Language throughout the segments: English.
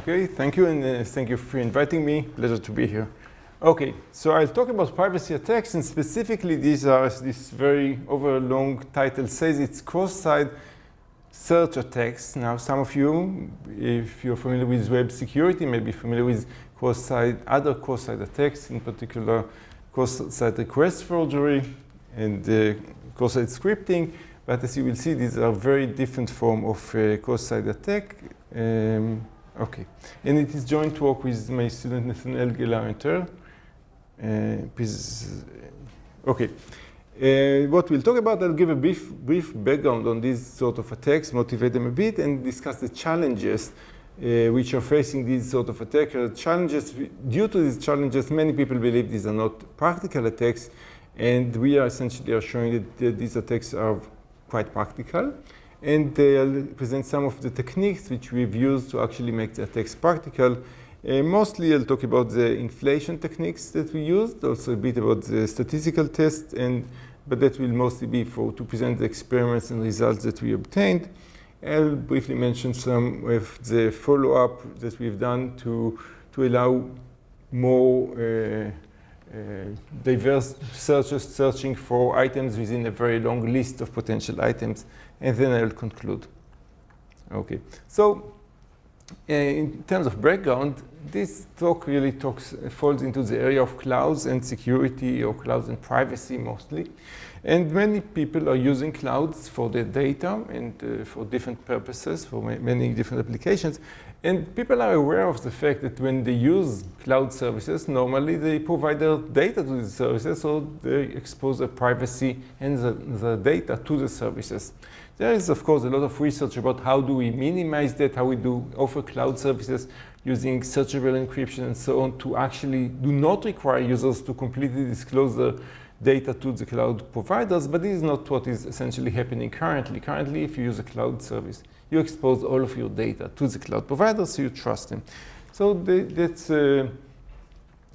Okay, thank you, and thank you for inviting me. Pleasure to be here. Okay, so I'll talk about privacy attacks, and specifically these are, as this very long title says, it's cross-site search attacks. Now, some of you, if you're familiar with web security, may be familiar with other cross-site attacks, in particular cross-site request forgery and cross-site scripting. But as you will see, these are very different form of cross-site attack. Okay, and it is joint work with my student Nathaniel Gelar-Enter. Please, okay. What we'll talk about, I'll give a brief background on these sort of attacks, motivate them a bit, and discuss the challenges which are facing these sort of attacks. Due to these challenges, many people believe these are not practical attacks, and we are essentially showing that these attacks are quite practical. And I'll present some of the techniques which we've used to actually make the attacks practical. Mostly I'll talk about the inflation techniques that we used, also a bit about the statistical tests, but that will mostly be to present the experiments and results that we obtained. I'll briefly mention some of the follow-up that we've done to allow more diverse searchers searching for items within a very long list of potential items, and then I'll conclude. Okay, so in terms of background, this talk really falls into the area of clouds and security, or clouds and privacy mostly. And many people are using clouds for their data and for different purposes, for many different applications. And people are aware of the fact that when they use cloud services, normally they provide their data to these services, so they expose their privacy and the data to the services. There is, of course, a lot of research about how do we minimize that, how we do offer cloud services using searchable encryption and so on to actually do not require users to completely disclose their data to the cloud providers, but this is not what is essentially happening currently. Currently, if you use a cloud service, you expose all of your data to the cloud provider, so you trust them. So that's, and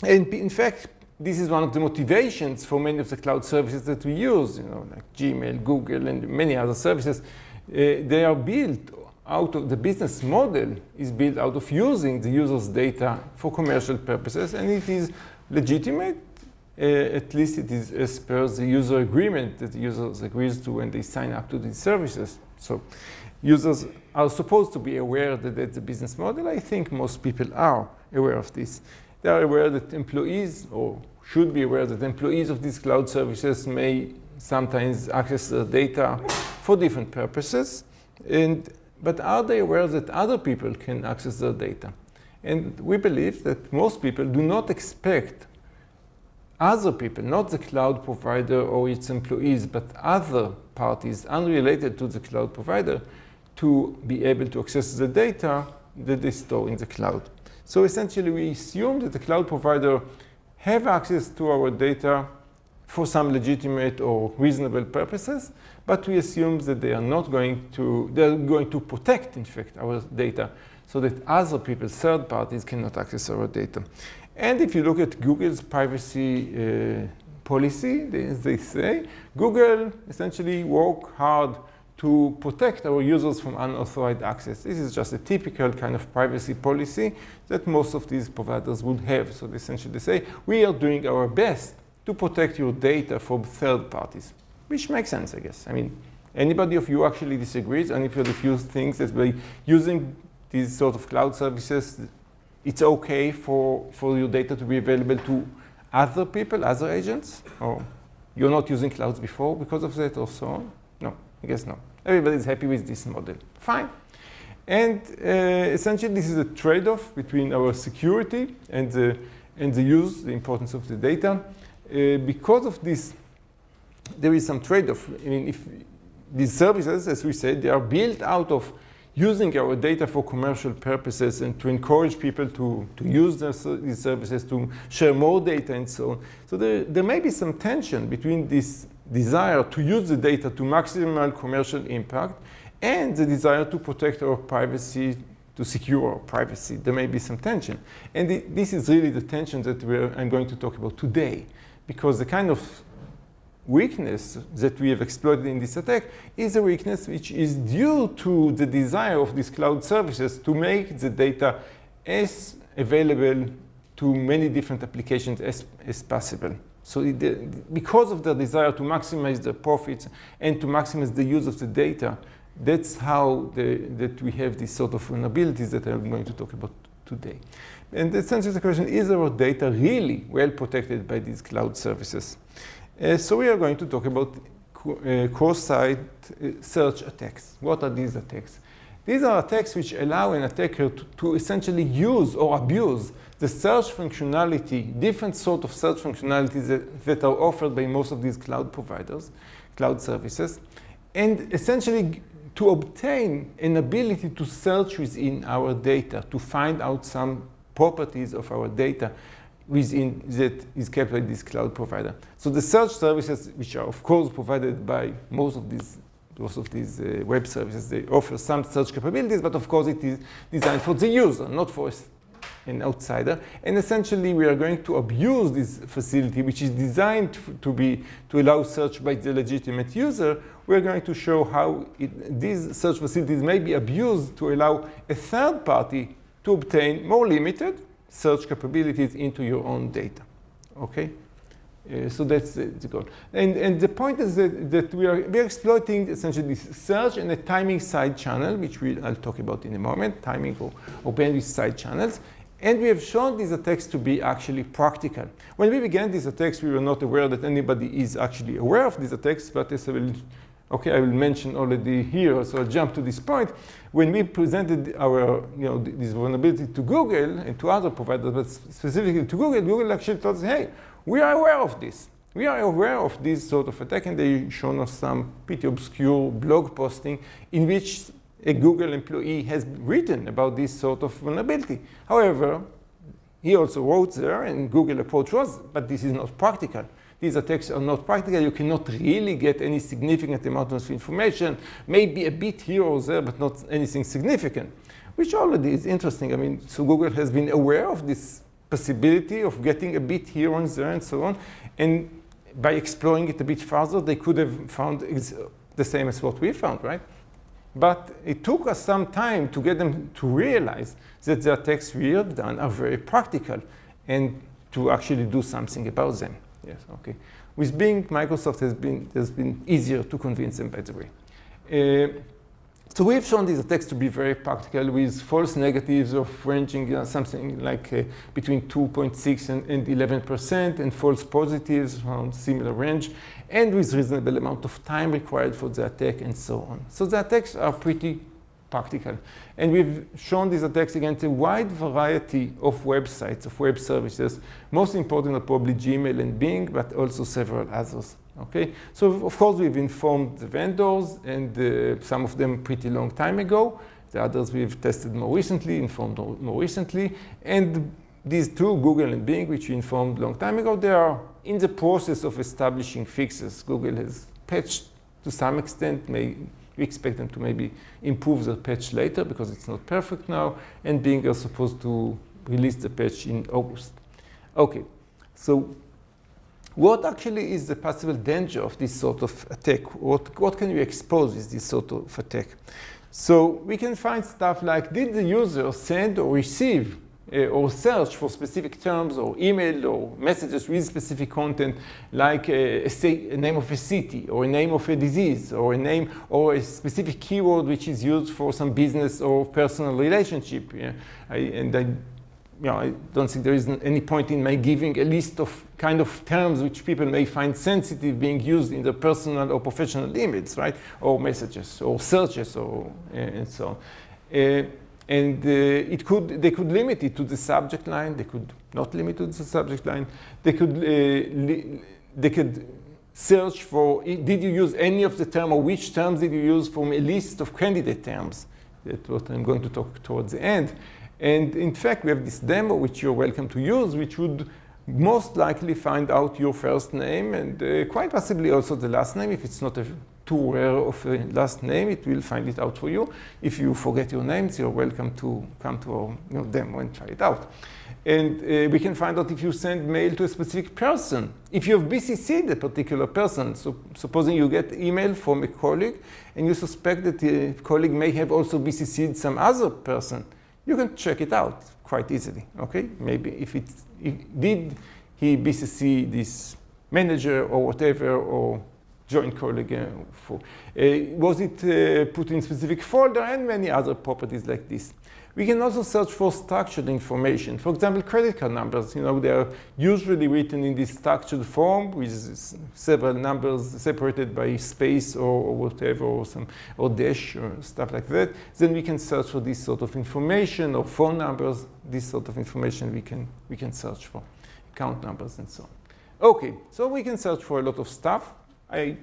in fact, this is one of the motivations for many of the cloud services that we use, like Gmail, Google, and many other services. They are built out of, the business model is built out of using the user's data for commercial purposes, and it is legitimate. At least it is as per the user agreement that the users agrees to when they sign up to these services. So users are supposed to be aware that that's a business model. I think most people are aware of this. They are aware that employees, or should be aware that employees of these cloud services may sometimes access their data for different purposes. But are they aware that other people can access their data? And we believe that most people do not expect other people, not the cloud provider or its employees, but other parties unrelated to the cloud provider, to be able to access the data that they store in the cloud. So essentially, we assume that the cloud provider have access to our data for some legitimate or reasonable purposes, but we assume that they are not going to, they're going to protect, in fact, our data so that other people, third parties, cannot access our data. And if you look at Google's privacy policy, as they say, Google essentially work hard to protect our users from unauthorized access. This is just a typical kind of privacy policy that most of these providers would have. So essentially they say, we are doing our best to protect your data from third parties, which makes sense, I guess. I mean, anybody of you actually disagrees? Anybody of you thinks that by using these sort of cloud services, it's okay for your data to be available to other people, other agents? Or you're not using clouds before because of that or so on? No, I guess no. Everybody's happy with this model. Fine. And essentially, this is a trade-off between our security and the use, the importance of the data. Because of this, there is some trade-off. I mean, if these services, as we said, they are built out of using our data for commercial purposes and to encourage people to use these services, to share more data and so on. So there may be some tension between this desire to use the data to maximize commercial impact and the desire to protect our privacy, to secure our privacy. There may be some tension. And this is really the tension that I'm going to talk about today, because the kind of weakness that we have exploited in this attack is a weakness which is due to the desire of these cloud services to make the data as available to many different applications as possible. So because of the desire to maximize the profits and to maximize the use of the data, that's how that we have these sort of vulnerabilities that I'm going to talk about today. And essentially the question, is our data really well protected by these cloud services? So we are going to talk about cross-site search attacks. What are these attacks? These are attacks which allow an attacker to essentially use or abuse the search functionality, different sort of search functionalities that are offered by most of these cloud providers, cloud services, and essentially to obtain an ability to search within our data, to find out some properties of our data within that is kept by this cloud provider. So the search services, which are of course provided by most of these web services, they offer some search capabilities, but of course it is designed for the user, not for an outsider. And essentially we are going to abuse this facility, which is designed to allow search by the legitimate user. We're going to show how these search facilities may be abused to allow a third party to obtain more limited search capabilities into your own data. Okay? So that's the goal. And the point is that we're exploiting essentially this search and a timing side channel, which I'll talk about in a moment, timing or bandwidth side channels. And we have shown these attacks to be actually practical. When we began these attacks, we were not aware that anybody is actually aware of these attacks, but as I will mention already here, so I'll jump to this point. When we presented our, this vulnerability to Google and to other providers, but specifically to Google actually told us, hey, we are aware of this. We are aware of this sort of attack, and they shown us some pretty obscure blog posting in which a Google employee has written about this sort of vulnerability. However, he also wrote there, and Google approach was, but this is not practical. These attacks are not practical. You cannot really get any significant amount of information, maybe a bit here or there, but not anything significant, which already is interesting. I mean, so Google has been aware of this possibility of getting a bit here and there and so on, and by exploring it a bit further, they could have found the same as what we found, right? But it took us some time to get them to realize that the attacks we have done are very practical and to actually do something about them. Yes, okay. With Bing, Microsoft has been easier to convince them, by the way. So we've shown these attacks to be very practical with false negatives of ranging something like between 2.6 and 11%, and false positives around similar range, and with reasonable amount of time required for the attack and so on. So the attacks are pretty practical. And we've shown these attacks against a wide variety of websites, of web services. Most important are probably Gmail and Bing, but also several others. Okay, so of course we've informed the vendors, and some of them pretty long time ago. The others we've tested more recently, informed more recently. And these two, Google and Bing, which we informed long time ago, they are in the process of establishing fixes. Google has patched to some extent. We expect them to maybe improve the patch later because it's not perfect now. And Bing are supposed to release the patch in August. Okay, so what actually is the possible danger of this sort of attack? What can we expose with this sort of attack? So we can find stuff like, did the user send or receive or search for specific terms or email or messages with specific content, like a name of a city or a name of a disease or a name or a specific keyword which is used for some business or personal relationship? Yeah? I don't think there is any point in my giving a list of kind of terms which people may find sensitive being used in their personal or professional emails, right? Or messages, or searches, or and so on. They could limit it to the subject line. They could not limit it to the subject line. They could search for, did you use any of the term, or which terms did you use from a list of candidate terms? That's what I'm going to talk towards the end. And in fact, we have this demo, which you're welcome to use, which would most likely find out your first name and quite possibly also the last name. If it's not too rare of a last name, it will find it out for you. If you forget your names, you're welcome to come to our demo and try it out. And we can find out if you send mail to a specific person. If you have BCC'd a particular person, so supposing you get email from a colleague and you suspect that the colleague may have also BCC'd some other person, you can check it out quite easily, okay? Maybe did he BCC this manager or whatever, or joint colleague, was it put in specific folder, and many other properties like this. We can also search for structured information. For example, credit card numbers, they are usually written in this structured form with several numbers separated by space or whatever, or dash or stuff like that. Then we can search for this sort of information, or phone numbers, this sort of information we can search for, account numbers and so on. Okay, so we can search for a lot of stuff. I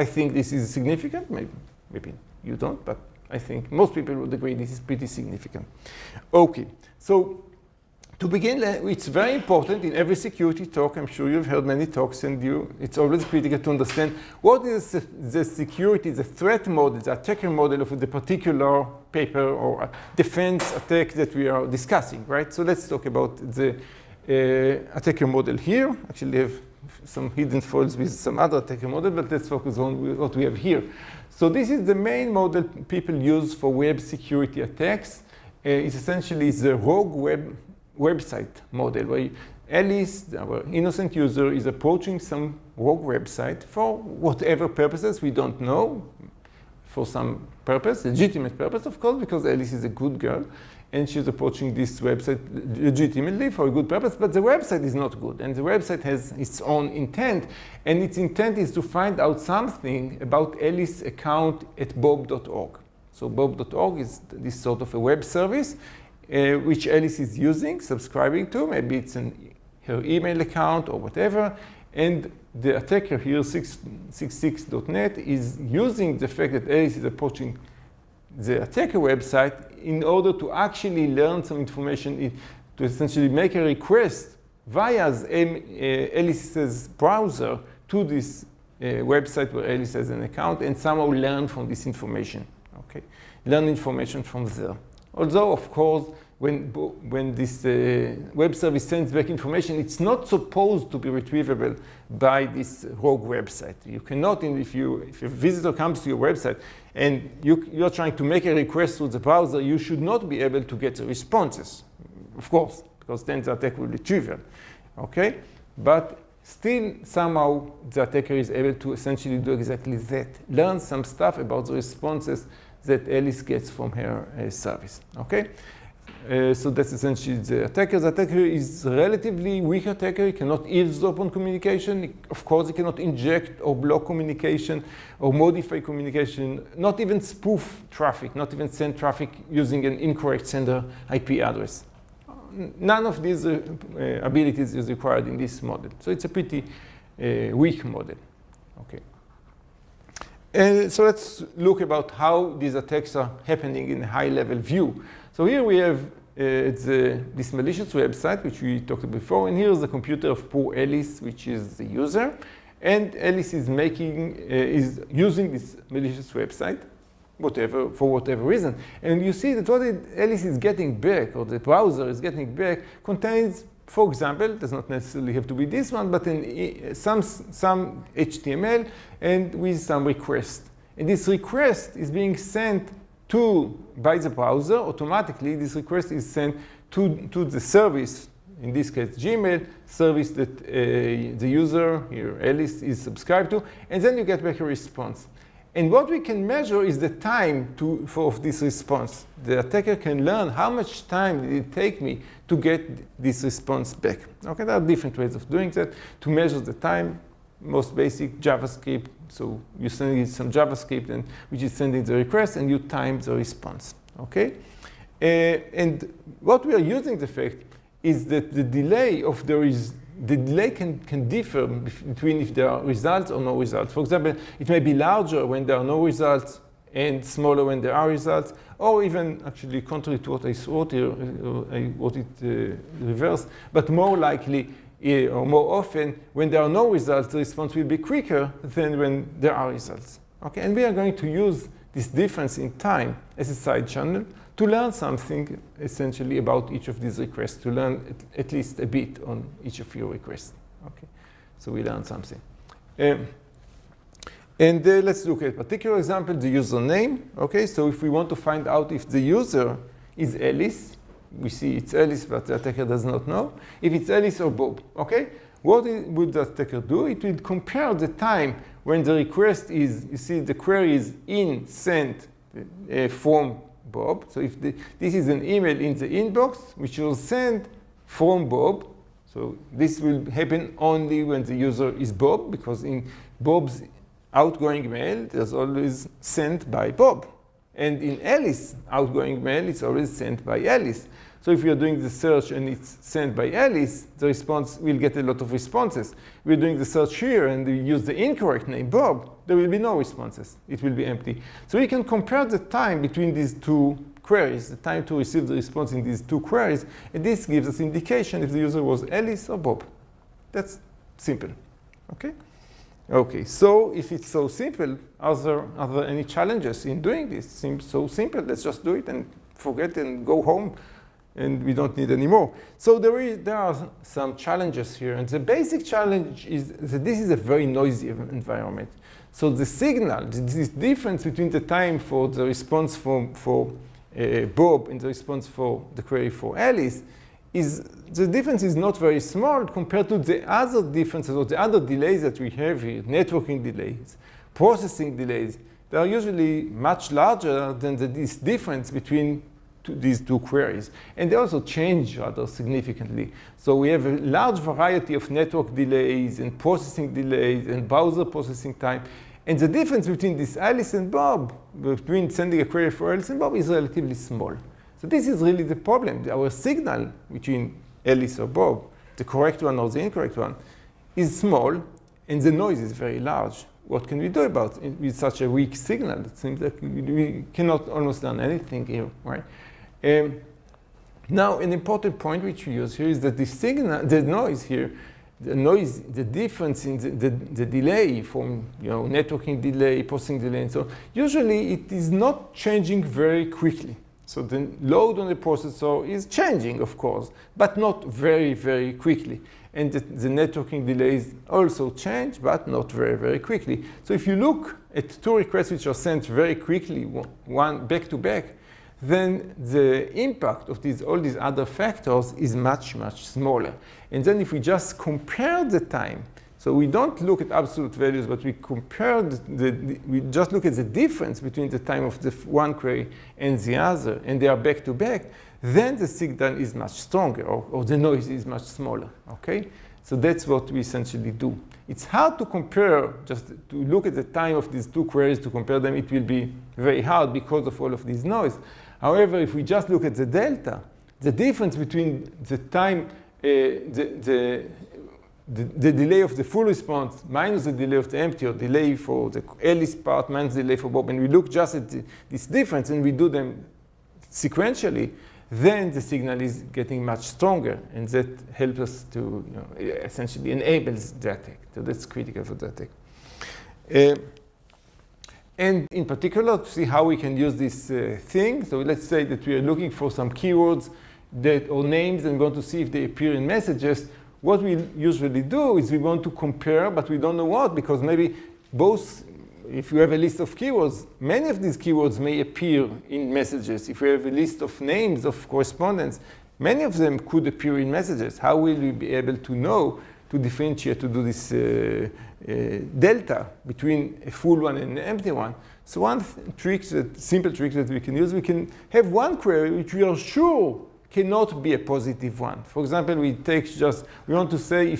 think this is significant. Maybe you don't, but I think most people would agree this is pretty significant. Okay, so to begin, it's very important in every security talk. I'm sure you've heard many talks, and it's always critical to understand what is the security, the threat model, the attacker model of the particular paper or defense attack that we are discussing, right? So let's talk about the attacker model here. Actually, I have some hidden foils with some other attacker model, but let's focus on what we have here. So this is the main model people use for web security attacks. It's essentially the rogue website model, where Alice, our innocent user, is approaching some rogue website for whatever purposes we don't know, for some purpose, legitimate purpose, of course, because Alice is a good girl, and she's approaching this website legitimately for a good purpose, but the website is not good, and the website has its own intent, and its intent is to find out something about Alice's account at bob.org. So bob.org is this sort of a web service which Alice is using, subscribing to. Maybe it's her email account or whatever, and the attacker here, 666.net, is using the fact that Alice is approaching the attacker website in order to actually learn some information, to essentially make a request via Alice's browser to this website where Alice has an account, and somehow learn from this information. Okay, learn information from there. Although, of course, when this web service sends back information, it's not supposed to be retrievable by this rogue website. You cannot, if a visitor comes to your website and you're trying to make a request through the browser, you should not be able to get the responses, of course, because then the attack will be trivial. Okay? But still, somehow, the attacker is able to essentially do exactly that, learn some stuff about the responses that Alice gets from her service. Okay? So that's essentially the attacker. The attacker is a relatively weak attacker. He cannot eavesdrop on communication. Of course, he cannot inject or block communication or modify communication, not even spoof traffic, not even send traffic using an incorrect sender IP address. None of these abilities is required in this model. So it's a pretty weak model. Okay. So let's look about how these attacks are happening in a high-level view. So here we have this malicious website, which we talked about before, and here's the computer of poor Alice, which is the user. And Alice is using this malicious website, for whatever reason. And you see that what Alice is getting back, or the browser is getting back, contains, for example, does not necessarily have to be this one, but some HTML and with some request. And this request is being sent by the browser. Automatically, this request is sent to the service, in this case Gmail, service that the user, here Alice, is subscribed to, and then you get back a response. And what we can measure is the time of this response. The attacker can learn how much time did it take me to get this response back. Okay, there are different ways of doing that. To measure the time, most basic JavaScript. So you send it some JavaScript, which is sending the request, and you time the response. Okay, and what we are using the fact is that the delay can differ between if there are results or no results. For example, it may be larger when there are no results and smaller when there are results, or even actually contrary to what I wrote here, I wrote it reversed, but more likely or more often when there are no results, the response will be quicker than when there are results. Okay, and we are going to use this difference in time as a side channel to learn something essentially about each of these requests, to learn at least a bit on each of your requests. Okay, so we learn something. Let's look at a particular example, the username. Okay, so if we want to find out if the user is Alice. We see it's Alice, but the attacker does not know if it's Alice or Bob. Okay? What would the attacker do? It will compare the time when the request is, you see, the query is in sent from Bob. So if this is an email in the inbox, which was sent from Bob, so this will happen only when the user is Bob, because in Bob's outgoing mail, there's always sent by Bob. And in Alice's outgoing mail, it's always sent by Alice. So if you're doing the search and it's sent by Alice, the response will get a lot of responses. We're doing the search here and we use the incorrect name, Bob, there will be no responses. It will be empty. So we can compare the time between these two queries, the time to receive the response in these two queries, and this gives us indication if the user was Alice or Bob. That's simple. Okay? Okay, so if it's so simple, are there any challenges in doing this? It seems so simple, let's just do it and forget and go home, and we don't need any more. So there are some challenges here, and the basic challenge is that this is a very noisy environment. So the signal, this difference between the time for the response for Bob and the response for the query for Alice, the difference is not very small compared to the other differences or the other delays that we have here, networking delays, processing delays. They are usually much larger than this difference between these two queries. And they also change rather significantly. So we have a large variety of network delays and processing delays and browser processing time. And the difference between this Alice and Bob, between sending a query for Alice and Bob, is relatively small. So this is really the problem. Our signal between Alice or Bob, the correct one or the incorrect one, is small, and the noise is very large. What can we do about it with such a weak signal? It seems like we cannot almost done anything here, right? Now, an important point which we use here is that the signal, the noise here, the difference in the delay from networking delay, processing delay, and so on, usually it is not changing very quickly. So the load on the processor is changing, of course, but not very, very quickly. And the networking delays also change, but not very, very quickly. So if you look at two requests which are sent very quickly, one back to back, then the impact of all these other factors is much, much smaller. And then if we just compare the time, so we don't look at absolute values, but we compare we just look at the difference between the time of the one query and the other, and they are back to back, then the signal is much stronger, or the noise is much smaller, okay? So that's what we essentially do. It's hard to compare, just to look at the time of these two queries, to compare them, it will be very hard because of all of this noise. However, if we just look at the delta, the difference between the time, the delay of the full response minus the delay of the empty, or delay for the Alice part minus the delay for Bob, and we look just at this difference and we do them sequentially, then the signal is getting much stronger, and that helps us to essentially enables the attack. So that's critical for the attack. And in particular, to see how we can use this thing. So let's say that we are looking for some keywords or names and we want to see if they appear in messages. What we usually do is we want to compare, but we don't know what, because maybe both, if you have a list of keywords, many of these keywords may appear in messages. If we have a list of names of correspondence, many of them could appear in messages. How will we be able to know, to differentiate, to do this delta between a full one and an empty one? So one simple trick that we can use, we can have one query which we are sure cannot be a positive one. For example, we want to say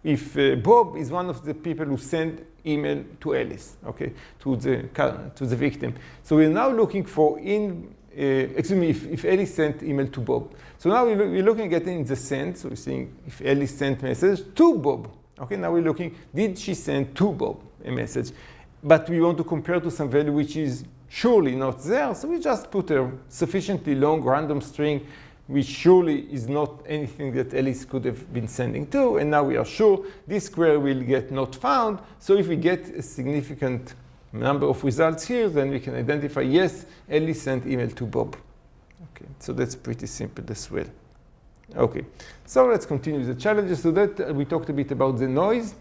if Bob is one of the people who sent email to Alice, okay, to the victim. So we're now looking for if Alice sent email to Bob. So now we're looking at in the sent, so we're seeing if Alice sent message to Bob. Okay, now we're looking, did she send to Bob a message? But we want to compare to some value which is surely not there, so we just put a sufficiently long random string which surely is not anything that Alice could have been sending to, and now we are sure this query will get not found. So if we get a significant number of results here, then we can identify, yes, Alice sent email to Bob. Okay, so that's pretty simple as well. Okay, so let's continue the challenges. So that we talked a bit about the noise.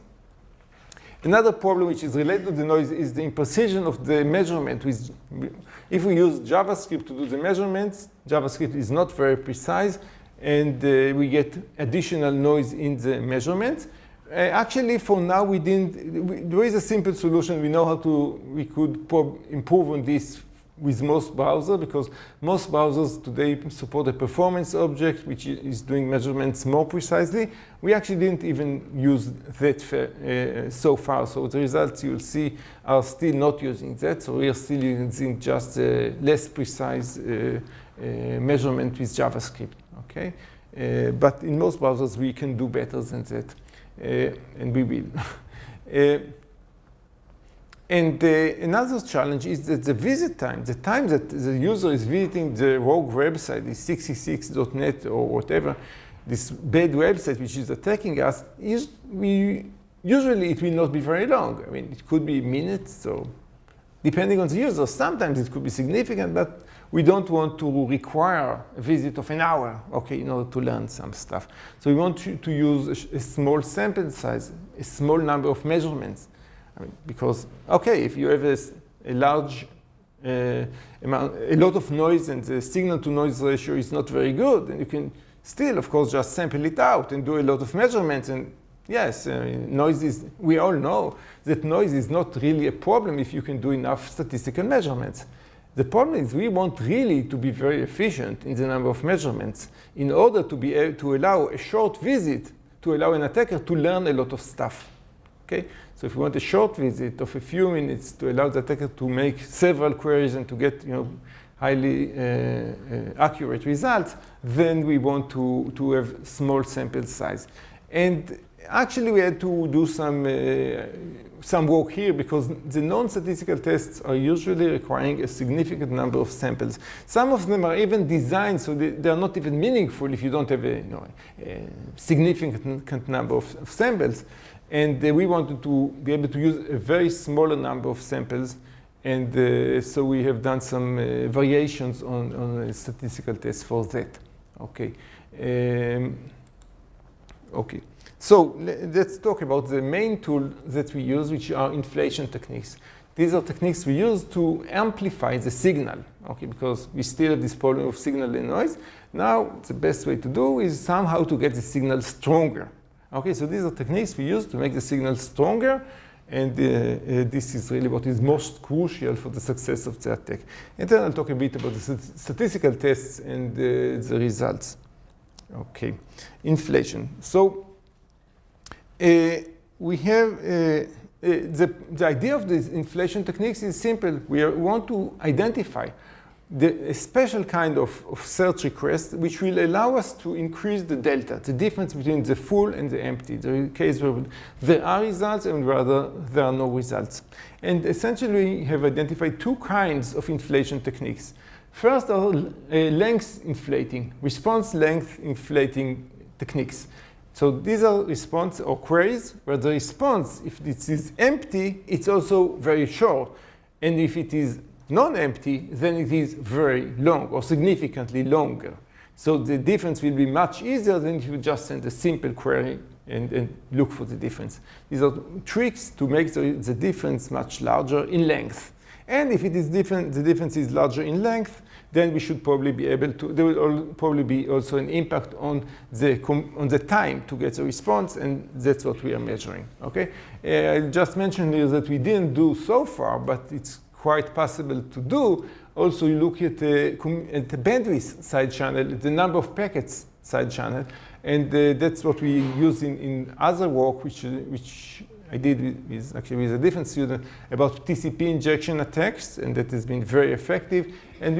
Another problem which is related to the noise is the imprecision of the measurement. If we use JavaScript to do the measurements, JavaScript is not very precise, and we get additional noise in the measurements. Actually, for now, there is a simple solution. We know we could improve on this with most browsers, because most browsers today support a performance object, which is doing measurements more precisely. We actually didn't even use that so far. So the results you'll see are still not using that. So we are still using just less precise measurement with JavaScript. Okay, but in most browsers we can do better than that, and we will. And another challenge is that the visit time, the time that the user is visiting the rogue website, the 66.net or whatever, this bad website which is attacking us, usually it will not be very long. I mean, it could be minutes, so depending on the user. Sometimes it could be significant, but we don't want to require a visit of an hour, okay, in order to learn some stuff. So we want to use a small sample size, a small number of measurements. I mean, because, okay, if you have a large amount, a lot of noise and the signal to noise ratio is not very good, then you can still, of course, just sample it out and do a lot of measurements. And yes, noise is, we all know that noise is not really a problem if you can do enough statistical measurements. The problem is we want really to be very efficient in the number of measurements in order to be able to allow a short visit to allow an attacker to learn a lot of stuff. Okay? So if we want a short visit of a few minutes to allow the attacker to make several queries and to get highly accurate results, then we want to have small sample size. And actually we had to do some work here because the non-statistical tests are usually requiring a significant number of samples. Some of them are even designed so they are not even meaningful if you don't have a significant number of samples. And we wanted to be able to use a very smaller number of samples. And so we have done some variations on statistical tests for that. Okay. Okay. So let's talk about the main tool that we use, which are inflation techniques. These are techniques we use to amplify the signal, okay, because we still have this problem of signal and noise. Now, the best way to do is somehow to get the signal stronger. Okay, so these are techniques we use to make the signal stronger, and this is really what is most crucial for the success of the attack. And then I'll talk a bit about the statistical tests and the results. Okay, inflation. So we have the idea of these inflation techniques is simple. We want to identify a special kind of search request which will allow us to increase the delta, the difference between the full and the empty, the case where there are results and rather there are no results. And essentially we have identified two kinds of inflation techniques. First are length inflating, response length inflating techniques. So these are response or queries where the response, if it is empty, it's also very short. And if it is non-empty, then it is very long or significantly longer. So the difference will be much easier than if you just send a simple query and look for the difference. These are tricks to make the difference much larger in length. And if it is different, the difference is larger in length, then we should probably be able to, there will probably be also an impact on the time to get the response, and that's what we are measuring, okay? I just mentioned here that we didn't do so far, but it's quite possible to do. Also, you look at the bandwidth side channel, the number of packets side channel, and that's what we use in other work, which I did with a different student about TCP injection attacks, and that has been very effective. And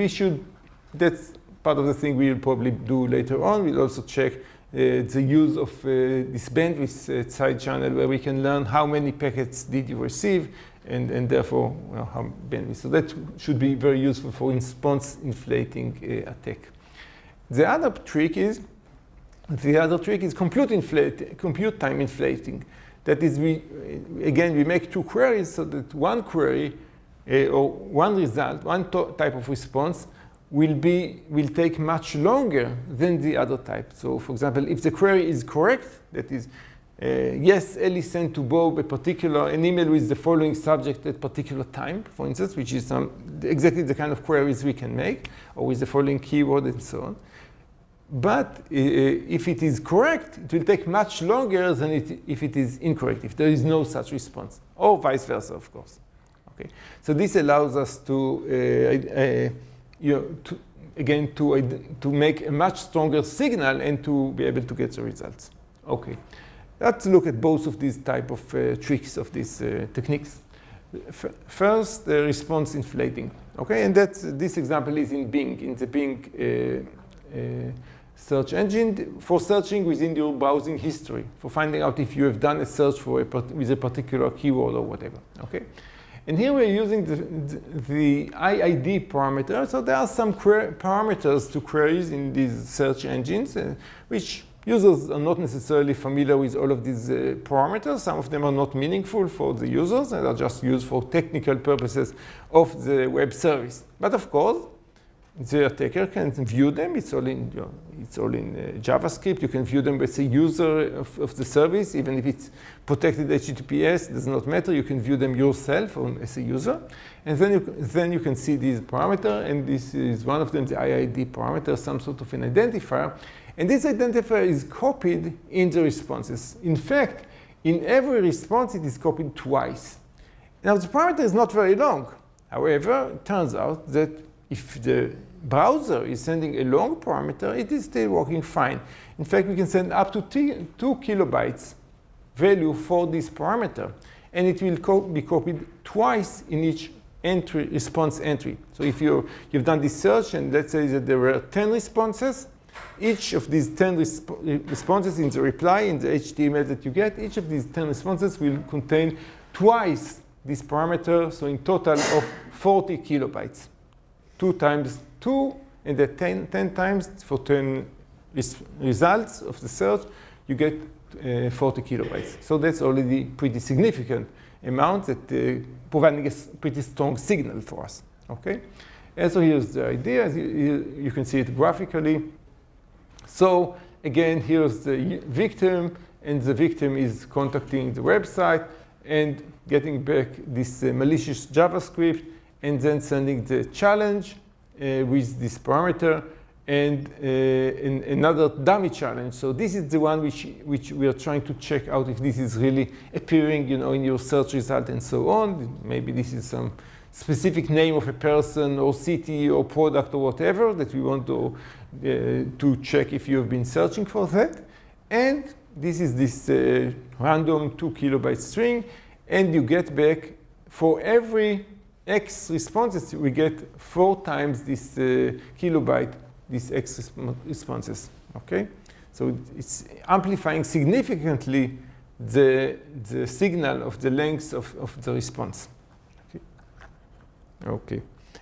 that's part of the thing we'll probably do later on. We'll also check the use of this bandwidth side channel where we can learn how many packets did you receive, and therefore how bandwidth. So that should be very useful for response inflating attack. The other trick is compute time inflating. That is, we make two queries so that one query or one result, one type of response will take much longer than the other type. So for example, if the query is correct, that is, yes, Ellie sent to Bob an email with the following subject at particular time, for instance, which is exactly the kind of queries we can make, or with the following keyword and so on. But if it is correct, it will take much longer than if it is incorrect, if there is no such response, or vice versa, of course. Okay. So this allows us to make a much stronger signal and to be able to get the results. Okay. Let's look at both of these type of tricks of these techniques. First, response inflating. Okay, and this example is in Bing, in the Bing search engine for searching within your browsing history, for finding out if you have done a search with a particular keyword or whatever. Okay, and here we're using the IID parameter. So there are some parameters to queries in these search engines, which users are not necessarily familiar with all of these parameters. Some of them are not meaningful for the users and are just used for technical purposes of the web service. But of course, the attacker can view them. It's all in JavaScript. You can view them as a user of the service, even if it's protected HTTPS. It does not matter. You can view them yourself as a user, and then you can see these parameters. And this is one of them, the IID parameter, some sort of an identifier. And this identifier is copied in the responses. In fact, in every response, it is copied twice. Now, the parameter is not very long. However, it turns out that if the browser is sending a long parameter, it is still working fine. In fact, we can send up to 2 kilobytes value for this parameter, and it will be copied twice in each response entry. So if you've done this search, and let's say that there were 10 responses, each of these 10 responses in the reply, in the HTML that you get, each of these 10 responses will contain twice this parameter, so in total of 40 kilobytes. 2 times 2, and then 10 times for 10 results of the search, you get 40 kilobytes. So that's already pretty significant amount that providing a pretty strong signal for us. Okay, and so here's the idea. You can see it graphically. So again, here's the victim, and the victim is contacting the website and getting back this malicious JavaScript, and then sending the challenge with this parameter and another dummy challenge. So this is the one which we are trying to check out if this is really appearing, in your search result and so on. Maybe this is some specific name of a person or city or product or whatever that we want to check if you have been searching for that. And this is this random 2 kilobyte string, and you get back for every X responses, we get 4 times this kilobyte, these X responses. Okay, so it's amplifying significantly the signal of the length of the response. Okay.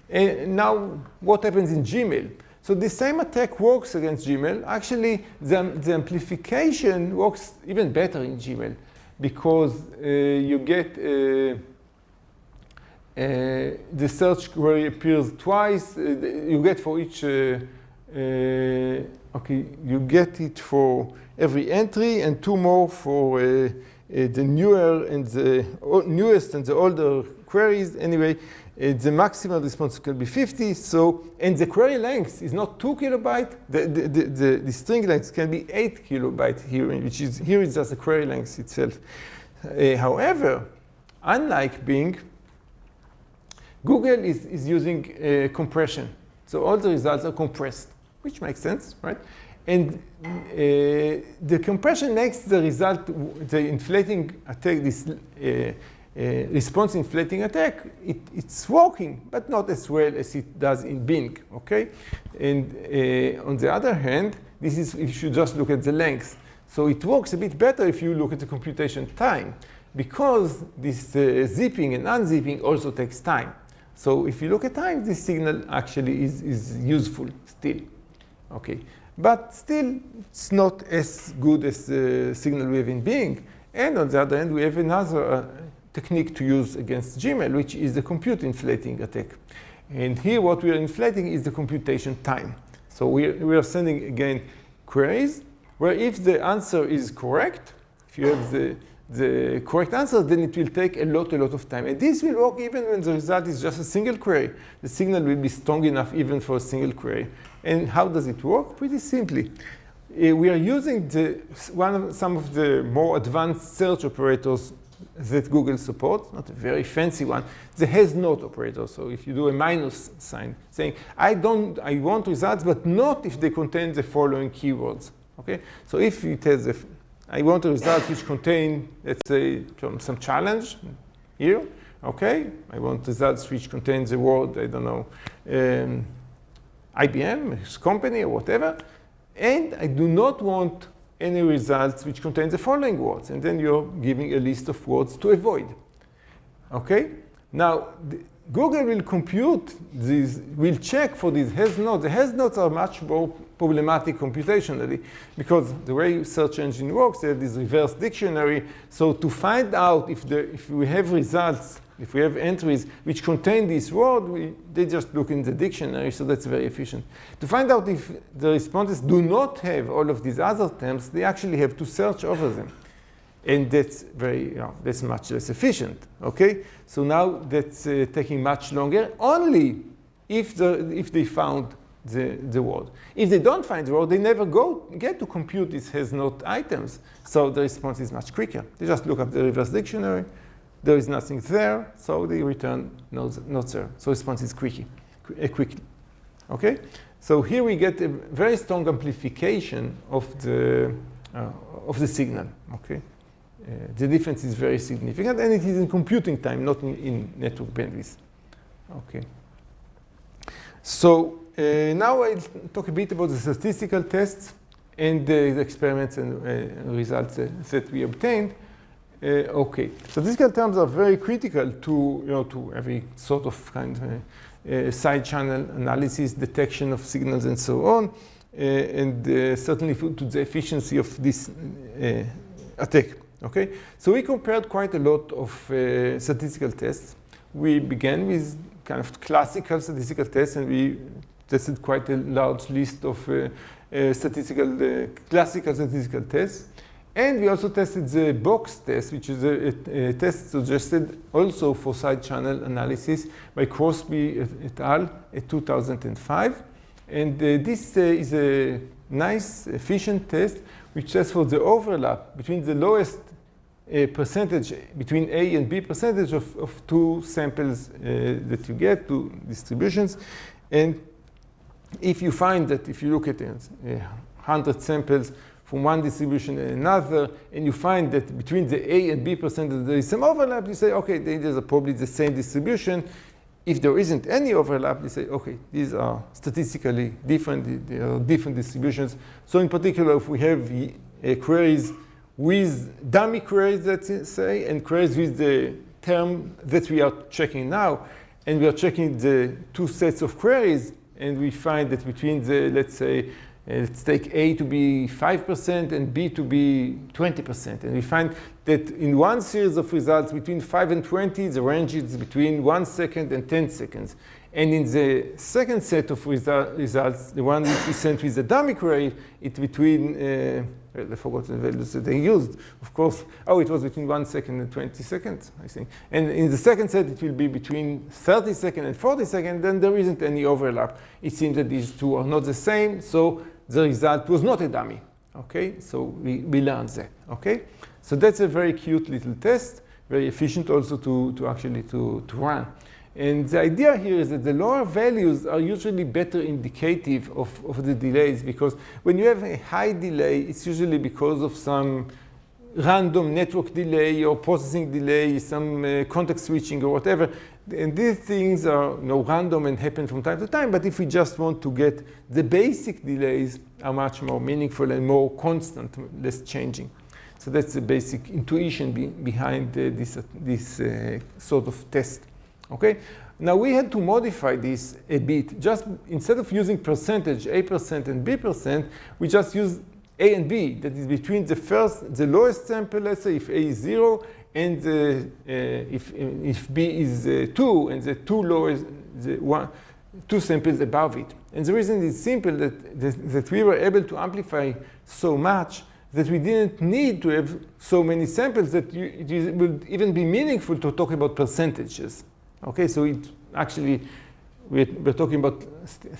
And now, what happens in Gmail? So the same attack works against Gmail. Actually, the amplification works even better in Gmail because you get the search query appears twice. You get for each, you get it for every entry and 2 more for the newer and the newest and the older queries. Anyway, the maximal response can be 50. So, and the query length is not 2 kilobyte. The string length can be 8 kilobyte here, which is here is just the query length itself. However, unlike Bing, Google is using compression. So all the results are compressed, which makes sense, right? And the compression makes the result, the inflating attack, this response inflating attack, it's working, but not as well as it does in Bing, okay? And on the other hand, this is if you just look at the length. So it works a bit better if you look at the computation time, because this zipping and unzipping also takes time. So if you look at time, this signal actually is useful still, okay? But still, it's not as good as the signal we have in Bing. And on the other hand, we have another technique to use against Gmail, which is the compute inflating attack. And here what we are inflating is the computation time. So we are sending, again, queries where if the answer is correct, if you have the correct answer, then it will take a lot of time. And this will work even when the result is just a single query. The signal will be strong enough even for a single query. And how does it work? Pretty simply. We are using some of the more advanced search operators that Google supports, not a very fancy one, the has not operator. So if you do a minus sign, saying, I want results, but not if they contain the following keywords. Okay? So if it has I want a result which contain, let's say, some challenge here. Okay? I want results which contain the word, I don't know, IBM, his company, or whatever. And I do not want any results which contain the following words. And then you're giving a list of words to avoid. Okay? Now, Google will compute these, will check for these has-nots. The has-nots are much more problematic computationally because the way search engine works, they have this reverse dictionary. So to find out if we have results, if we have entries which contain this word, they just look in the dictionary, so that's very efficient. To find out if the responses do not have all of these other terms, they actually have to search over them. And that's that's much less efficient, okay? So now that's taking much longer, only if they found the word. If they don't find the word, they never get to compute these has-not items. So the response is much quicker. They just look up the reverse dictionary. There is nothing there, so they return not there. So response is quickly. Okay? So here we get a very strong amplification of the signal. Okay? The difference is very significant, and it is in computing time, not in network bandwidth. Okay. So now I'll talk a bit about the statistical tests and the experiments and results that we obtained. Okay, statistical terms are very critical to every sort of side channel analysis, detection of signals, and so on, and certainly to the efficiency of this attack. Okay, so we compared quite a lot of statistical tests. We began with kind of classical statistical tests, and we tested quite a large list of classical statistical tests. And we also tested the box test, which is a test suggested also for side channel analysis by CrySP et al. In 2005. And this is a nice, efficient test which tests for the overlap between the lowest percentage, between A and B percentage of two samples that you get, two distributions. And if you find that, if you look at 100 samples from one distribution and another, and you find that between the A and B percentage there is some overlap, you say, okay, these are probably the same distribution. If there isn't any overlap, you say, okay, these are statistically different, they are different distributions. So in particular, if we have queries with dummy queries, let's say, and queries with the term that we are checking now, and we are checking the two sets of queries, and we find that between the, let's say, let's take A to be 5% and B to be 20%. And we find that in one series of results between 5 and 20, the range is between 1 second and 10 seconds. And in the second set of results, the one which we sent with the dummy query, it's between, I forgot the values that they used, of course. Oh, it was between 1 second and 20 seconds, I think. And in the second set, it will be between 30 seconds and 40 seconds. Then there isn't any overlap. It seems that these two are not the same. So the result was not a dummy. Okay, so we learned that. Okay, so that's a very cute little test, very efficient also to actually run. And the idea here is that the lower values are usually better indicative of the delays, because when you have a high delay, it's usually because of some random network delay or processing delay, some context switching or whatever. And these things are random and happen from time to time. But if we just want to get the basic delays, are much more meaningful and more constant, less changing. So that's the basic intuition behind this sort of test. Okay. Now we had to modify this a bit. Just instead of using percentage, A% and B%, we just use A and B. That is between the lowest sample, let's say if A is 0, and if B is 2, and the two lowest, two samples above it. And the reason is simple, that we were able to amplify so much that we didn't need to have so many samples that it would even be meaningful to talk about percentages. Okay, so it actually, we're talking about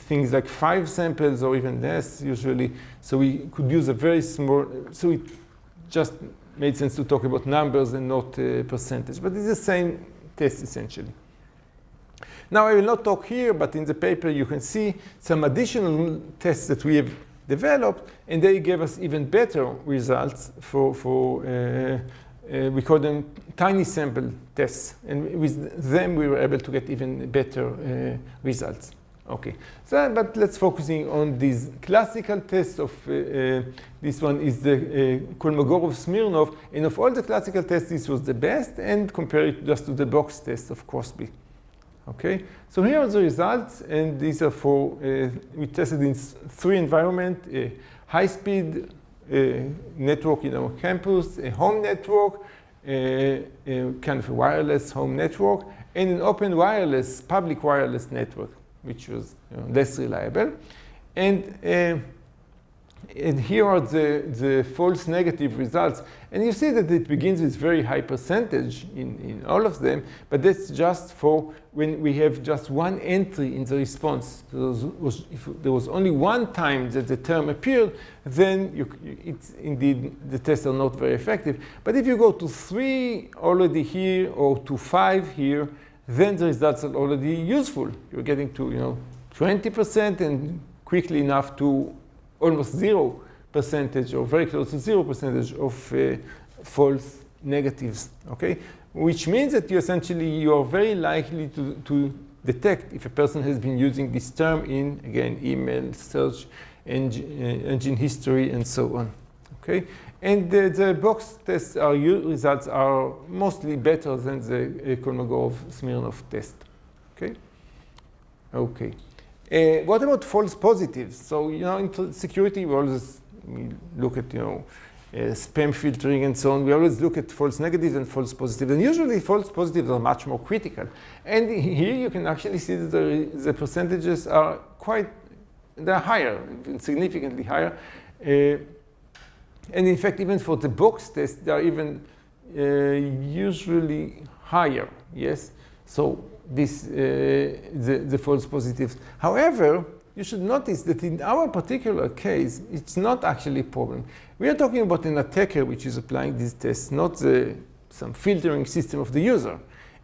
things like 5 samples or even less usually. So we could use a very small, so it just made sense to talk about numbers and not percentage. But it's the same test essentially. Now I will not talk here, but in the paper you can see some additional tests that we have developed, and they gave us even better results we call them tiny sample tests, and with them we were able to get even better results. Okay, so but let's focusing on these classical tests of this one is the Kolmogorov-Smirnov, and of all the classical tests this was the best, and compare it just to the box test of CrySP. Okay, so here are the results, and these are for we tested in 3 environments: a high-speed network in our campus, a home network, a kind of a wireless home network, and an open wireless, public wireless network, which was less reliable. And here are the false negative results. And you see that it begins with very high percentage in all of them, but that's just for when we have just one entry in the response. So if there was only one time that the term appeared, then it's indeed the tests are not very effective. But if you go to 3 already here or to 5 here, then the results are already useful. You're getting to 20% and quickly enough to almost 0% or very close to 0% of false negatives, okay? Which means that you are very likely to detect if a person has been using this term in, again, email, search, engine history, and so on, okay? And the box test results are mostly better than the Kolmogorov-Smirnov test, okay? Okay. What about false positives? So, in security, we always look at, spam filtering and so on. We always look at false negatives and false positives. And usually, false positives are much more critical. And here you can actually see that the percentages are they're higher, significantly higher. And in fact, even for the box test, they are even usually higher, yes? So, the false positives. However, you should notice that in our particular case, it's not actually a problem. We are talking about an attacker which is applying these tests, not some filtering system of the user.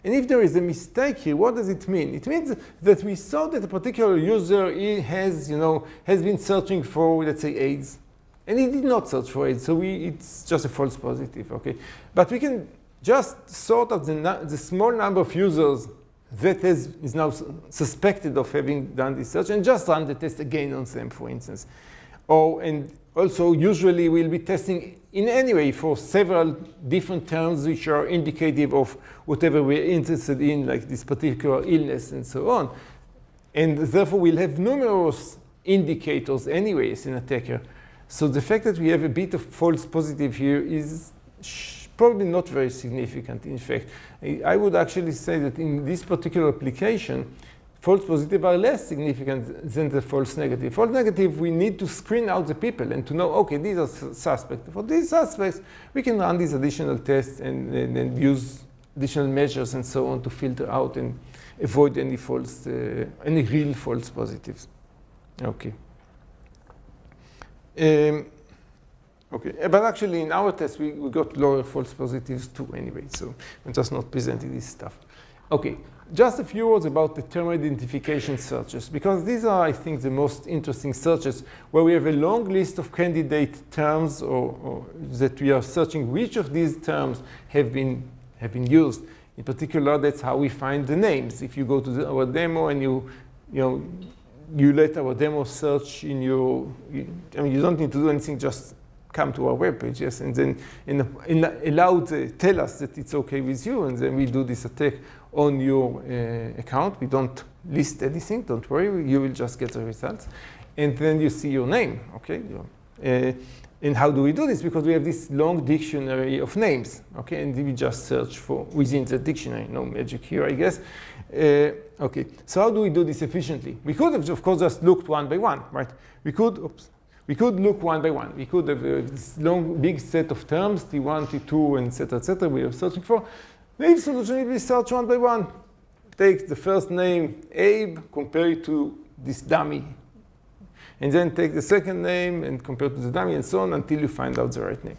And if there is a mistake here, what does it mean? It means that we saw that a particular user has been searching for, let's say, AIDS. And he did not search for AIDS, so it's just a false positive, okay? But we can just sort of the small number of users that is now suspected of having done this search and just run the test again on them, for instance. And also, usually we'll be testing in any way for several different terms which are indicative of whatever we're interested in, like this particular illness and so on. And therefore, we'll have numerous indicators anyway as an attacker. So the fact that we have a bit of false positive here is probably not very significant. In fact, I would actually say that in this particular application, false positive are less significant than the false negative. False negative, we need to screen out the people and to know, okay, these are suspects. For these suspects, we can run these additional tests and use additional measures and so on to filter out and avoid any real false positives. Okay. Okay, but actually in our test, we got lower false positives too anyway, so I'm just not presenting this stuff. Okay, just a few words about the term identification searches, because these are, I think, the most interesting searches where we have a long list of candidate terms or that we are searching which of these terms have been used. In particular, that's how we find the names. If you go to our demo and you let our demo search in you don't need to do anything, just come to our webpage, yes, and then tell us that it's okay with you, and then we do this attack on your account. We don't list anything, don't worry, you will just get the results. And then you see your name, okay? And how do we do this? Because we have this long dictionary of names, okay? And we just search for within the dictionary, no magic here, I guess. Okay, so how do we do this efficiently? We could have, of course, just looked one by one, right? We could We could look one by one. We could have this long, big set of terms, T1, T2, and et cetera, we are searching for. Naive solution, we search one by one. Take the first name, Abe, compare it to this dummy. And then take the second name and compare it to the dummy, and so on, until you find out the right name.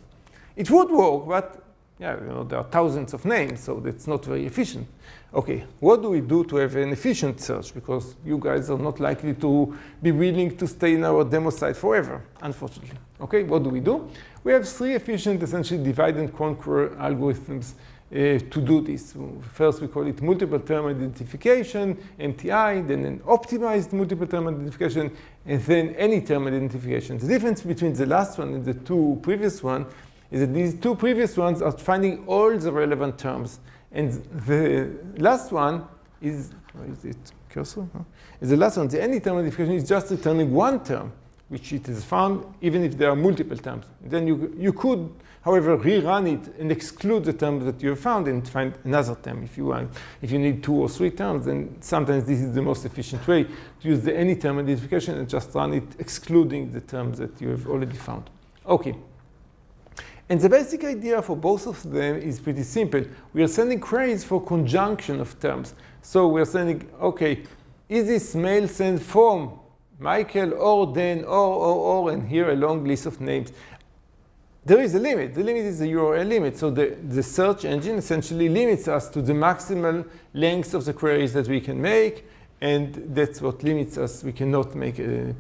It would work, but yeah, there are thousands of names, so that's not very efficient. Okay, what do we do to have an efficient search? Because you guys are not likely to be willing to stay in our demo site forever, unfortunately. Okay, what do? We have 3 efficient, essentially divide and conquer algorithms to do this. First, we call it multiple term identification, MTI, then an optimized multiple term identification, and then any term identification. The difference between the last one and the 2 previous ones is that these 2 previous ones are finding all the relevant terms. And the last one is, where is it, cursor? No? The last one, the any term identification, is just returning one term, which it has found, even if there are multiple terms. Then you could, however, rerun it and exclude the terms that you have found and find another term if you want. If you need 2 or 3 terms, then sometimes this is the most efficient way to use the any term identification and just run it excluding the terms that you have already found. Okay. And the basic idea for both of them is pretty simple. We are sending queries for conjunction of terms. So we are sending, okay, is this mail sent from Michael or Dan or, and here a long list of names. There is a limit. The limit is the URL limit. So the search engine essentially limits us to the maximal length of the queries that we can make. And that's what limits us. We cannot make a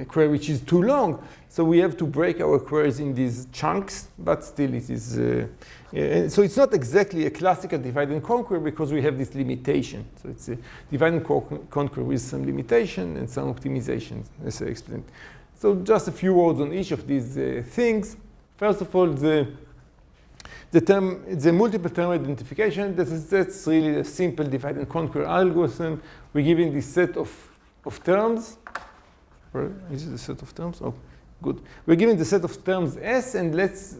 query which is too long. So we have to break our queries in these chunks, but still it is. So it's not exactly a classical divide and conquer because we have this limitation. So it's a divide and conquer with some limitation and some optimization, as I explained. So just a few words on each of these things. First of all, the multiple term identification, that's really a simple divide and conquer algorithm. We're giving this set of terms. Where is it a set of terms? Oh, good. We're giving the set of terms S, and let's.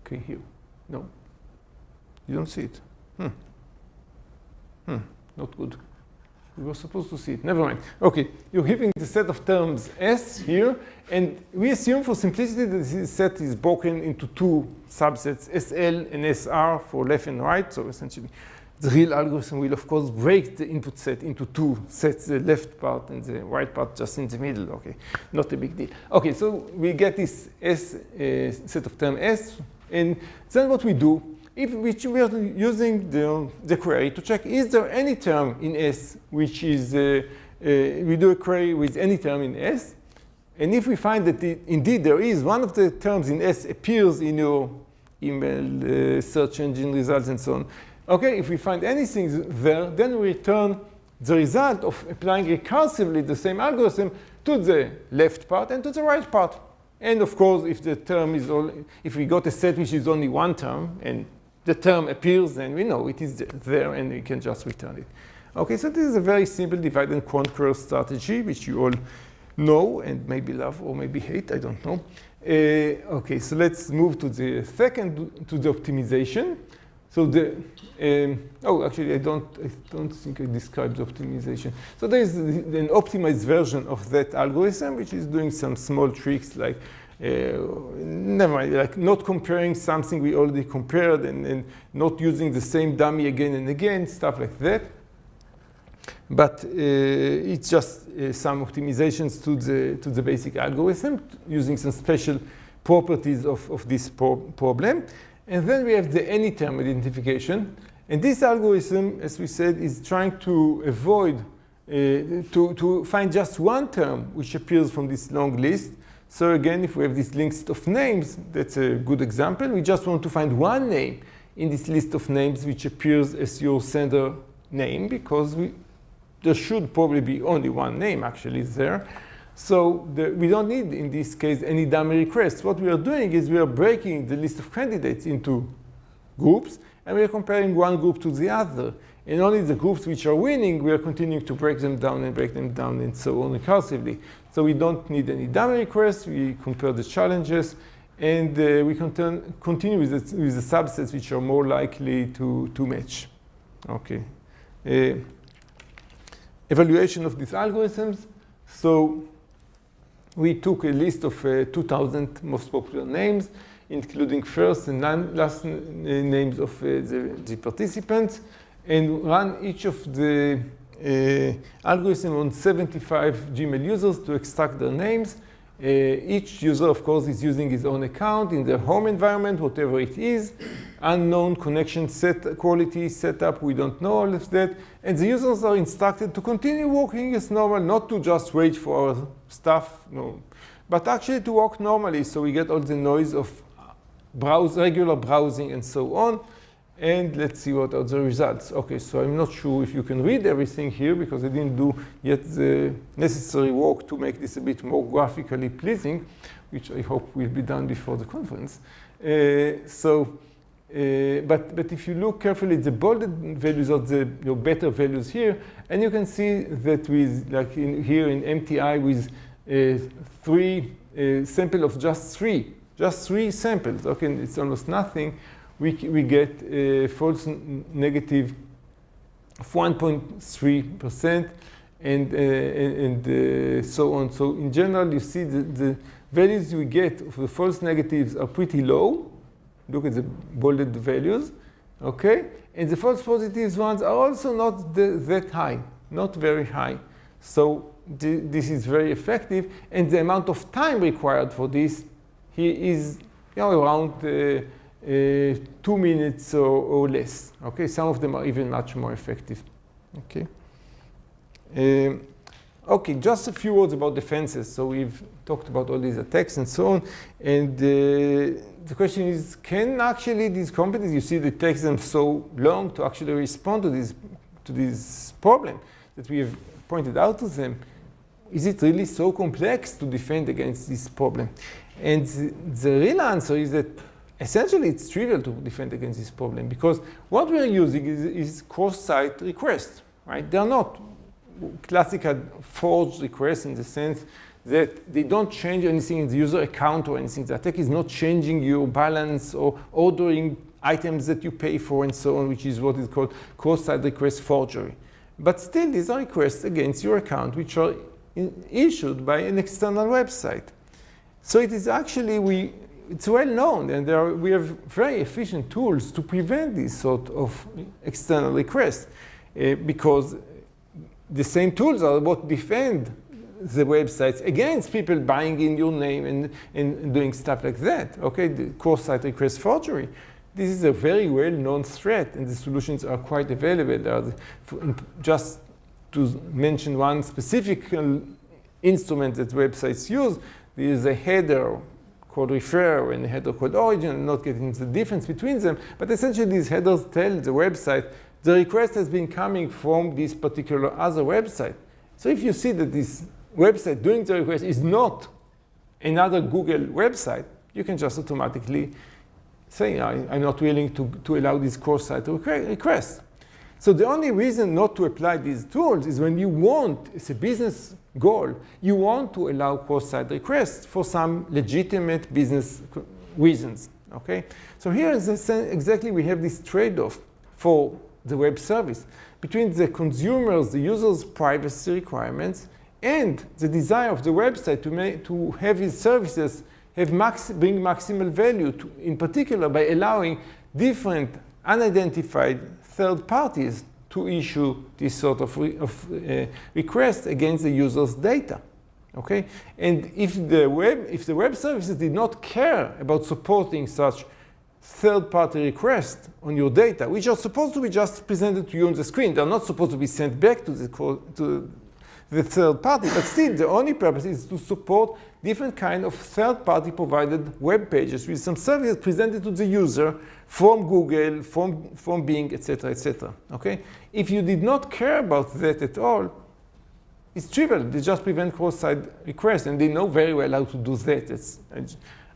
Okay, here. No. You don't see it. Not good. We were supposed to see it. Never mind. Okay, you're giving the set of terms S here, and we assume for simplicity that this set is broken into 2 subsets, SL and SR for left and right. So essentially, the real algorithm will, of course, break the input set into 2 sets, the left part and the right part just in the middle. Okay, not a big deal. Okay, so we get this S set of term S, and then what we do, if we are using the query to check, is there any term in S which is, we do a query with any term in S. And if we find that indeed there is, one of the terms in S appears in your email, search engine results, and so on. Okay, if we find anything there, then we return the result of applying recursively the same algorithm to the left part and to the right part. And of course, if the term is if we got a set which is only one term, and the term appears, then we know it is there, and we can just return it. Okay, so this is a very simple divide and conquer strategy, which you all know and maybe love or maybe hate, I don't know. Okay, so let's move to the second, to the optimization. So actually, I don't think I described the optimization. So there is an optimized version of that algorithm, which is doing some small tricks like, never mind, like not comparing something we already compared and not using the same dummy again and again, stuff like that. But it's just some optimizations to the basic algorithm using some special properties of this problem. And then we have the any term identification. And this algorithm, as we said, is trying to avoid, to find just one term which appears from this long list. So again, if we have this list of names, that's a good example. We just want to find one name in this list of names which appears as your sender name, because there should probably be only one name actually there. So we don't need, in this case, any dummy requests. What we are doing is we are breaking the list of candidates into groups, and we are comparing one group to the other. And only the groups which are winning, we are continuing to break them down and so on recursively. So we don't need any dummy requests. We compare the challenges, and we continue with the subsets which are more likely to match. Okay. Evaluation of these algorithms. So we took a list of 2,000 most popular names, including first and last names of the participants, and run each of the algorithm on 75 Gmail users to extract their names. Each user, of course, is using his own account in their home environment, whatever it is. Unknown connection quality setup, we don't know all of that. And the users are instructed to continue working as normal, not to just wait for our stuff, no, but actually to work normally, so we get all the noise of regular browsing and so on. And let's see what are the results. Okay, so I'm not sure if you can read everything here because I didn't do yet the necessary work to make this a bit more graphically pleasing, which I hope will be done before the conference. But if you look carefully, the bolded values are the better values here, and you can see that with here in MTI with three sample of just three samples. Okay, it's almost nothing. We get false negative of 1.3% and so on. So in general, you see the values we get for the false negatives are pretty low. Look at the bolded values, okay? And the false positives ones are also not that high, not very high. So this is very effective, and the amount of time required for this here is around 2 minutes or less. Okay, some of them are even much more effective. Okay. Okay, just a few words about defenses. So we've talked about all these attacks and so on, and the question is, can actually these companies, you see, it takes them so long to actually respond to this problem that we have pointed out to them. Is it really so complex to defend against this problem? And the real answer is that essentially it's trivial to defend against this problem, because what we're using is cross-site requests, right? They're not classical forged requests in the sense that they don't change anything in the user account or anything. The attack is not changing your balance or ordering items that you pay for and so on, which is what is called cross-site request forgery. But still, these are requests against your account, which are issued by an external website. So it is actually, it's well known, and we have very efficient tools to prevent these sort of external requests, because the same tools are what defend the websites against people buying in your name and doing stuff like that. Okay, the cross-site request forgery. This is a very well-known threat, and the solutions are quite available. Just to mention one specific instrument that websites use, there is a header called refer and a header called origin. I'm not getting into the difference between them, but essentially these headers tell the website the request has been coming from this particular other website. So if you see that this website doing the request is not another Google website, you can just automatically say, I'm not willing to allow this cross-site request. So the only reason not to apply these tools is when you want, it's a business goal, you want to allow cross-site requests for some legitimate business reasons. Okay? So here is exactly we have this trade-off for the web service between the consumers, the user's privacy requirements, and the desire of the website to have its services bring maximal value, in particular by allowing different unidentified third parties to issue this sort of request against the user's data. Okay? And if the web services did not care about supporting such third-party requests on your data, which are supposed to be just presented to you on the screen, they're not supposed to be sent back to the third party, but still the only purpose is to support different kind of third-party provided web pages with some services presented to the user from Google, from Bing, etc., etc. Okay? If you did not care about that at all, it's trivial. They just prevent cross-site requests, and they know very well how to do that.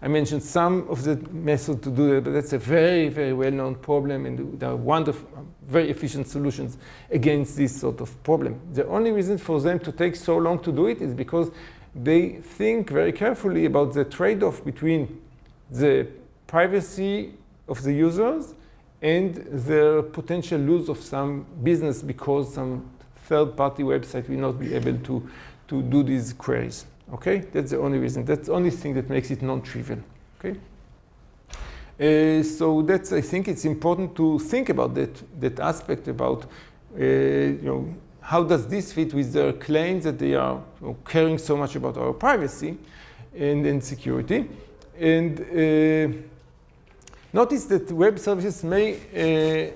I mentioned some of the methods to do that, but that's a very, very well-known problem, and there are wonderful, very efficient solutions against this sort of problem. The only reason for them to take so long to do it is because they think very carefully about the trade-off between the privacy of the users and the potential loss of some business because some third-party website will not be able to do these queries. Okay, that's the only reason. That's the only thing that makes it non-trivial. Okay. So that's, I think it's important to think about that aspect about, how does this fit with their claims that they are caring so much about our privacy and security. And notice that web services may,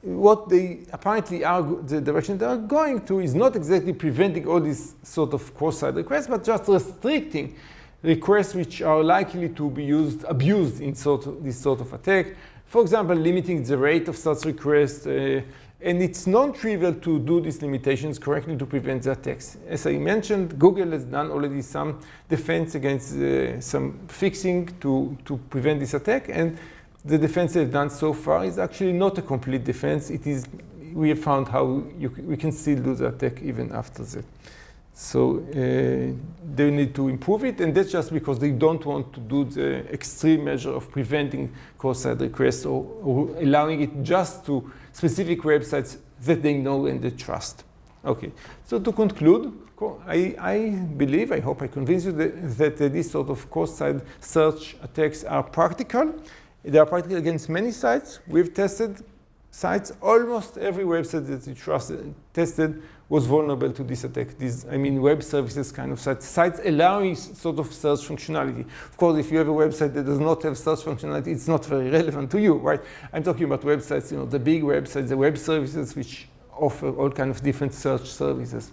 what they apparently are, the direction they are going to is not exactly preventing all these sort of cross-site requests, but just restricting requests which are likely to be abused in this sort of attack. For example, limiting the rate of such requests, and it's non-trivial to do these limitations correctly to prevent the attacks. As I mentioned, Google has done already some defense against some fixing to prevent this attack, and the defense they've done so far is actually not a complete defense. We have found how we can still do the attack even after that. So they need to improve it, and that's just because they don't want to do the extreme measure of preventing cross-site requests or allowing it just to specific websites that they know and they trust. Okay, so to conclude, I believe, I hope I convince you that this sort of cross-site search attacks are practical. They are practical against many sites. We've tested sites. Almost every website that we tested was vulnerable to this attack. Web services kind of sites allowing sort of search functionality. Of course, if you have a website that does not have search functionality, it's not very relevant to you, right? I'm talking about websites, the big websites, the web services which offer all kinds of different search services.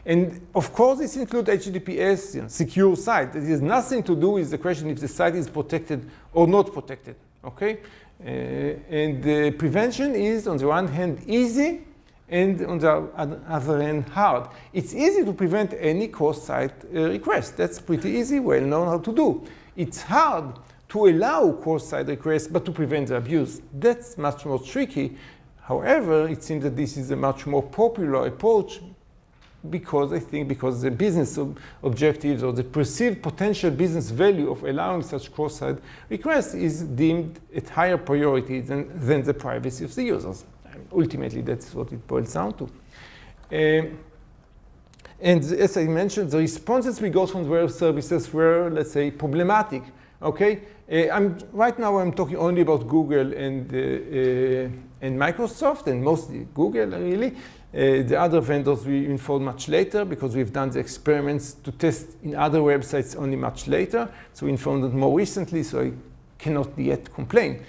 And of course, this includes HTTPS, secure site. It has nothing to do with the question if the site is protected or not protected, okay? And the prevention is, on the one hand, easy, and on the other hand, hard. It's easy to prevent any cross-site request. That's pretty easy, well known how to do. It's hard to allow cross-site requests, but to prevent the abuse. That's much more tricky. However, it seems that this is a much more popular approach because the business objectives or the perceived potential business value of allowing such cross-site requests is deemed at higher priority than the privacy of the users. Ultimately, that's what it boils down to. And as I mentioned, the responses we got from web services were, let's say, problematic. Okay, right now I'm talking only about Google and Microsoft, and mostly Google, really. The other vendors we informed much later because we've done the experiments to test in other websites only much later. So we informed them more recently, so I cannot yet complain.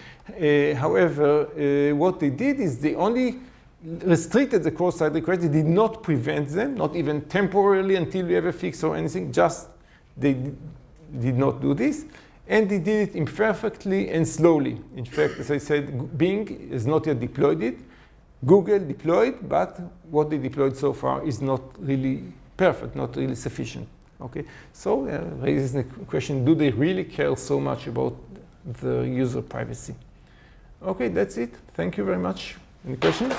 However, what they did is they only restricted the cross-site requests. They did not prevent them, not even temporarily until we have a fix or anything, just they did not do this. And they did it imperfectly and slowly. In fact, as I said, Bing has not yet deployed it. Google deployed, but what they deployed so far is not really perfect, not really sufficient. Okay, so raises the question, do they really care so much about the user privacy? Okay, that's it. Thank you very much. Any questions?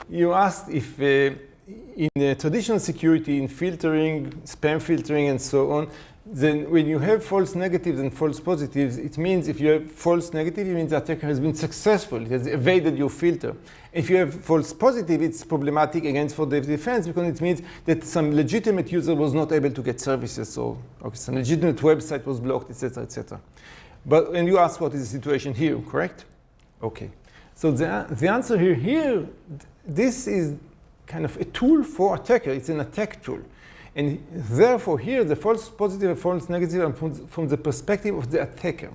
You asked if in traditional security, in filtering, spam filtering, and so on, then when you have false negatives and false positives, it means if you have false negative, it means the attacker has been successful. It has evaded your filter. If you have false positive, it's problematic against for the defense because it means that some legitimate user was not able to get services, so some legitimate website was blocked, etc., etc. But when you ask what is the situation here, correct? Okay. So the answer here, this is kind of a tool for attacker. It's an attack tool. And therefore here, the false positive and false negative are from the perspective of the attacker.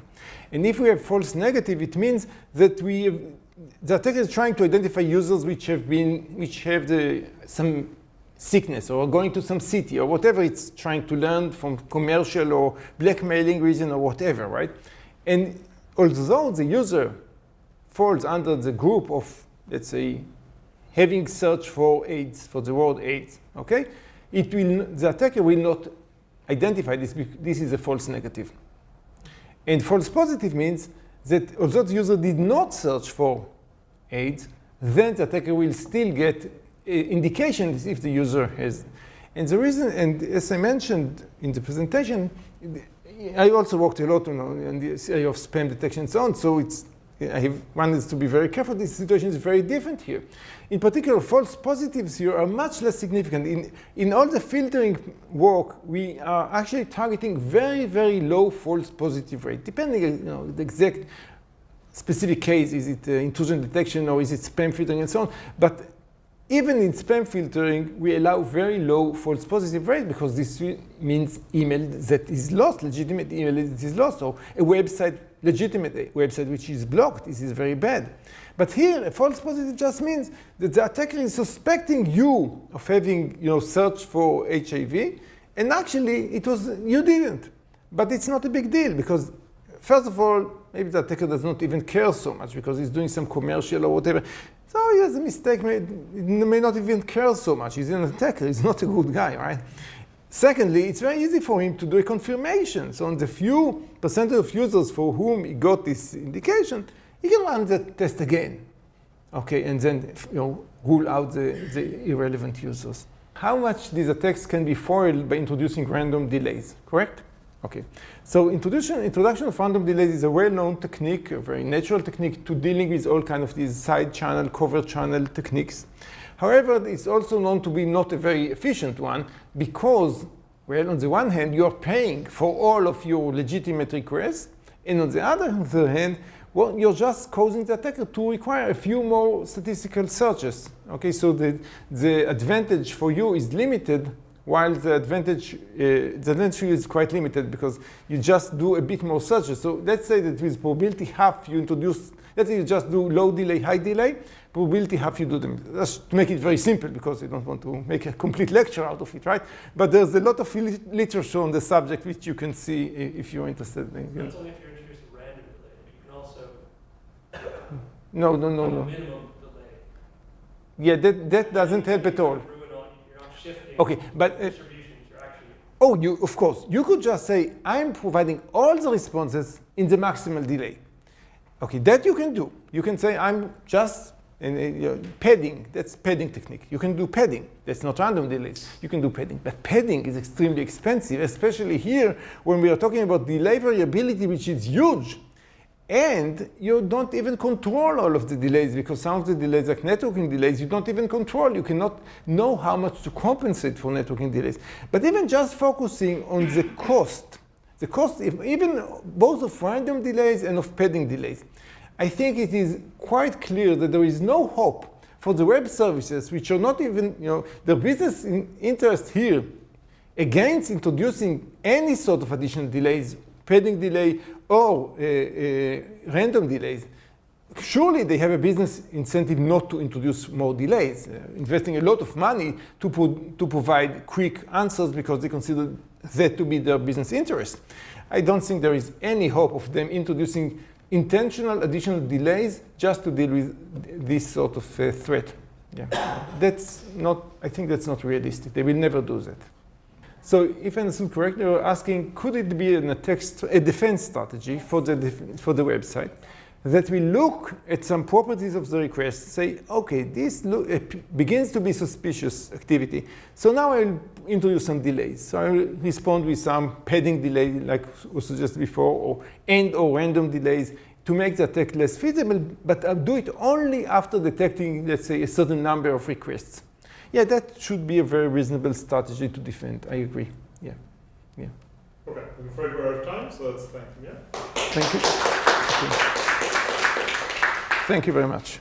And if we have false negative, it means that the attacker is trying to identify users which have some sickness or going to some city or whatever it's trying to learn from commercial or blackmailing reason or whatever, right? And although the user falls under the group of, let's say, having searched for AIDS, for the word AIDS, okay? The attacker will not identify this because this is a false negative. And false positive means that although the user did not search for AIDS, then the attacker will still get indications if the user has. And the reason, and as I mentioned in the presentation, I also worked a lot in the area of spam detection and so on, so it's one is to be very careful. This situation is very different here. In particular, false positives here are much less significant. In all the filtering work, we are actually targeting very, very low false positive rate, depending on the exact specific case. Is it intrusion detection or is it spam filtering and so on? But even in spam filtering, we allow very low false positive rate because this means email that is lost, legitimate email that is lost, or a website, legitimate website which is blocked. This is very bad. But here, a false positive just means that the attacker is suspecting you of having, searched for HIV, and actually you didn't. But it's not a big deal because, first of all, maybe the attacker does not even care so much because he's doing some commercial or whatever. So he has a mistake, he may not even care so much. He's an attacker, he's not a good guy, right? Secondly, it's very easy for him to do a confirmation. So on the few percentage of users for whom he got this indication, he can run the test again, okay, and then rule out the irrelevant users. How much these attacks can be foiled by introducing random delays, correct? Okay, so introduction of random delays is a well-known technique, a very natural technique to dealing with all kind of these side channel, cover channel techniques. However, it's also known to be not a very efficient one because, well, on the one hand, you're paying for all of your legitimate requests, and on the other hand, well, you're just causing the attacker to require a few more statistical searches. Okay, so the advantage for you is limited, while the advantage is quite limited because you just do a bit more searches. So let's say that with probability half you introduce, let's say you just do low delay, high delay, probability half you do them. Just to make it very simple because you don't want to make a complete lecture out of it, right? But there's a lot of literature on the subject which you can see if you're interested in. That's only if you're introducing random delay. You can also No. minimum delay. Yeah, that doesn't help at all. Okay, but of course, you could just say, I'm providing all the responses in the maximal delay. Okay, that you can do. You can say, I'm just padding. That's padding technique. You can do padding. That's not random delays. You can do padding. But padding is extremely expensive, especially here when we are talking about delay variability, which is huge. And you don't even control all of the delays because some of the delays, like networking delays, you don't even control. You cannot know how much to compensate for networking delays. But even just focusing on the cost, even both of random delays and of padding delays, I think it is quite clear that there is no hope for the web services, which are not even, the business interest here against introducing any sort of additional delays, padding delay, or random delays. Surely they have a business incentive not to introduce more delays, investing a lot of money to provide quick answers because they consider that to be their business interest. I don't think there is any hope of them introducing intentional additional delays just to deal with this sort of threat. Yeah. I think that's not realistic. They will never do that. So if I understand correctly, you're asking, could it be a defense strategy for the website that we look at some properties of the request, say, okay, this begins to be suspicious activity. So now I'll introduce some delays. So I'll respond with some padding delay, like was suggested before, or random delays to make the attack less feasible, but I'll do it only after detecting, let's say, a certain number of requests. Yeah, that should be a very reasonable strategy to defend. I agree. Yeah. Okay, I'm afraid we're out of time, so let's thank you. Thank you. Thank you very much.